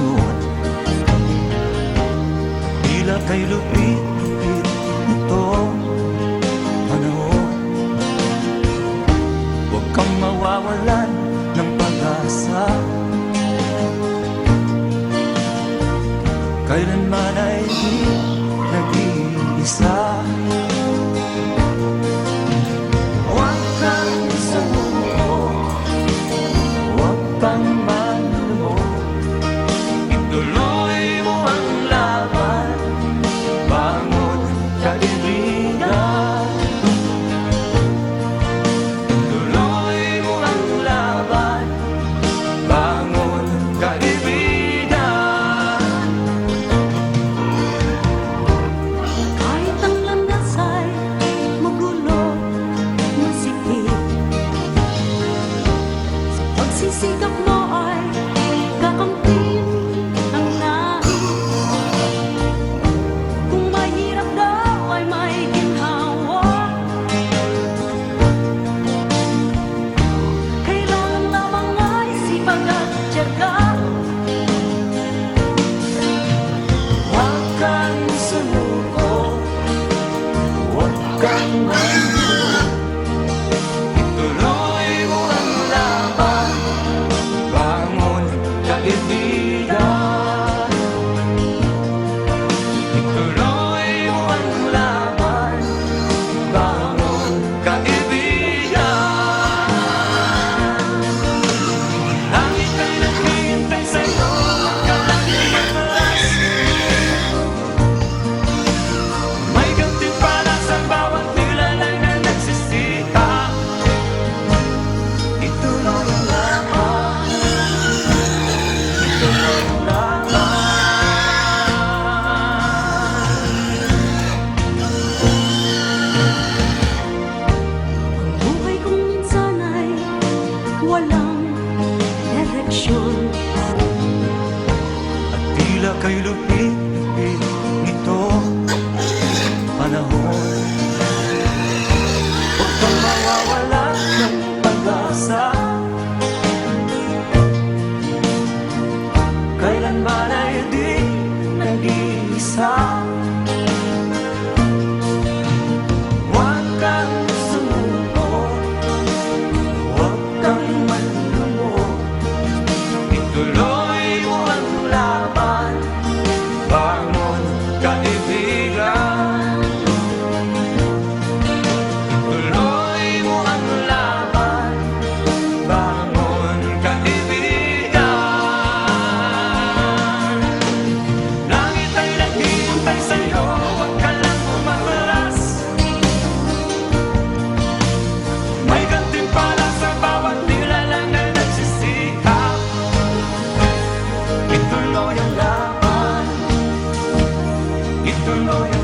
bangon. Tila kay lupit-lupit itong panahon. Huwag kang mawawalan ng pag-asa, kailanman ay di nag-iisa. Huwag kang sumuko, huwag kang manlumok, ituloy mo ang laban, bangon kaibigan. Ituloy mo ang laban, bangon kaibigan. Kahit ang landas ay magulo, masikip, sa pagsisikap mo ay kakamtin ang nais. Kung mahirap daw ay may ginhawa, kailangan lamang ay sipag at tiyaga. Huwag kang sumuko, huwag kang manlumok, ituloy mo ang laban, bangon kaibigan. Ituloy mo ang laban, bangon kaibigan. Langit ay naghihintay sa'yo, huwag ka lang imalas. May gantimpala sa bawat nilalang na nagsisikap. Ituloy ang laban, ituloy ang laban. Ang buhay kong minsan ay walang direksyon. At tila kay lupit-lupit nitong panahon. Huwag kang mawawala ng pag-asa, kailanman ay di nag-iisa. Huwag kang sumuko, huwag kang manlumok, ituloy mo ang laban, bangon kaibigan. Ituloy mo ang laban, bangon kaibigan. Langit ay naghihintay sa'yo, huwag ka lang umatras. May gantimpala sa bawat nilalang na nagsisikap. Ituloy ang laban, ituloy ang